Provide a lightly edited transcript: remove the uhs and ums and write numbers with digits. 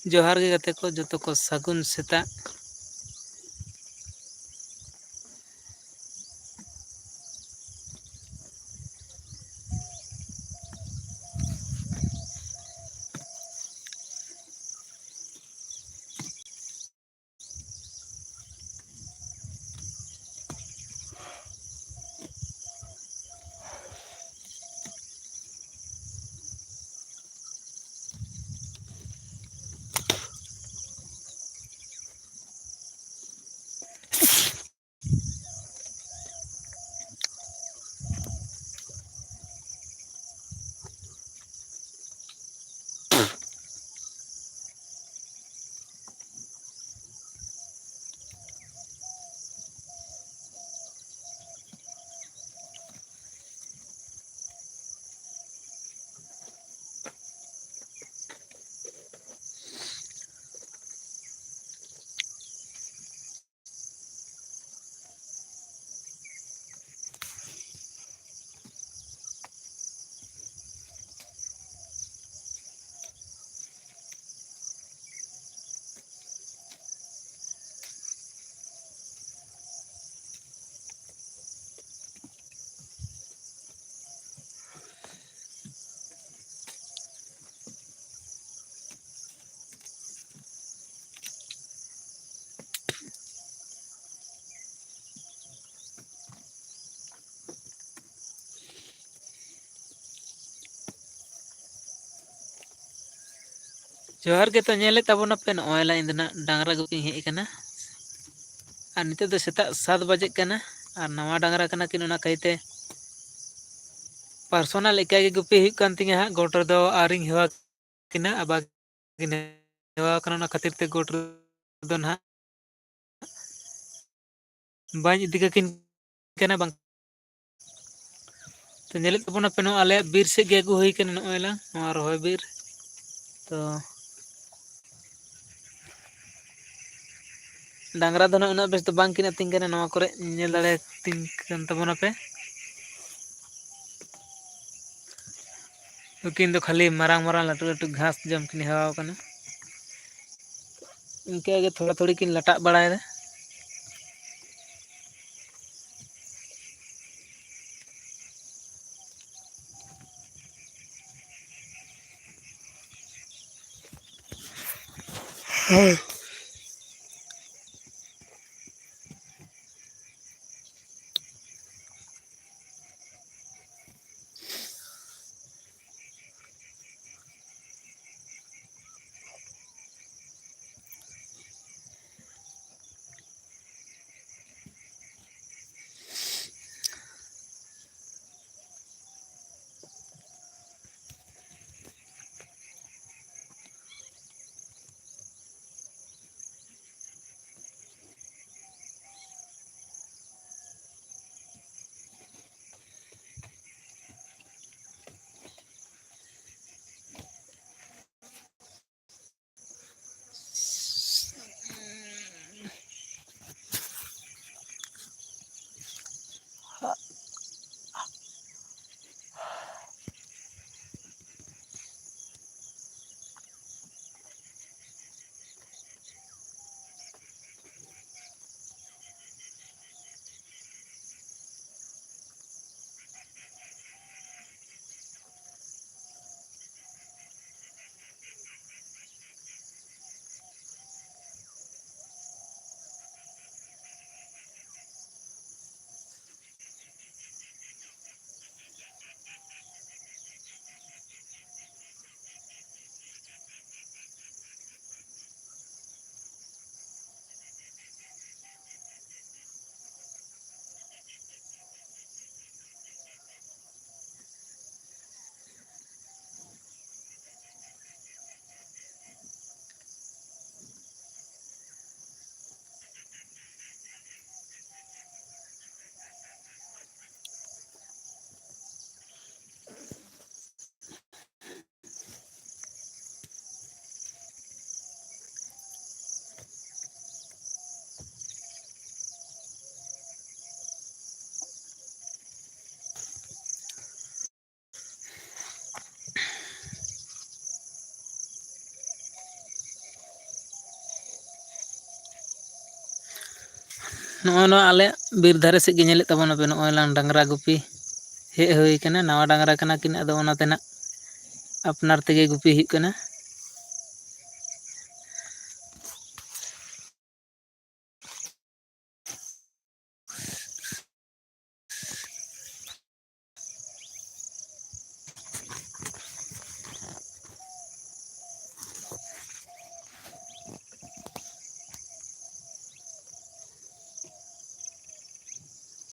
जोहार गे गाते को जो को सागुन सेता। जोहार के तो नेले तबना पे नॉयला इंदना डांगरा गुपी हेज कना और निते तो सेता 7 बजे कना और नवा डांगरा कना किन ओना कहते पर्सनल एका गुपी हुई कान तिंगा हा गोटर दो आरिंग हेवा किना अबा किना हेवा कना खातिर ते गोटर दो ना बाñ इदी किन कना बंग तो नेले तबना पे नो आले बीर से गे गु हुई कना नॉयला नवा रोहय बीर तो डांगरा दो ना बेस तो बांग किन अतिंग कना नवा करे नेल दाड़े तिंग कन तबना पे उकिन दो खाली मारांग मारांग लाटू लाटू घास जम किन हेवा कना इनके आगे थोड़ा थोड़ी किन लटा बड़ाय दे ᱱᱚᱜᱼᱚᱭ ᱱᱚᱣᱟ ᱟᱞᱮᱭᱟᱜ ᱵᱤᱨ ᱫᱷᱟᱨᱮ ᱥᱮᱫ ᱜᱮ ᱧᱮᱞᱮᱫ ᱛᱟᱵᱚᱱᱟᱯᱮ, ᱱᱚᱜᱼᱚᱭ ᱞᱟᱝ ᱰᱟᱝᱨᱟ ᱜᱩᱯᱤ ᱦᱮᱡ ᱦᱩᱭ ᱠᱟᱱᱟ᱾ ᱱᱟᱣᱟ ᱰᱟᱝᱨᱟ ᱠᱟᱱᱟ ᱠᱤᱱ, ᱟᱫᱚ ᱚᱱᱟᱛᱮ ᱱᱟᱜ ᱟᱯᱱᱟᱨ ᱛᱮᱜᱮ ᱜᱩᱯᱤ ᱦᱩᱭᱩᱜ ᱠᱟᱱᱟ᱾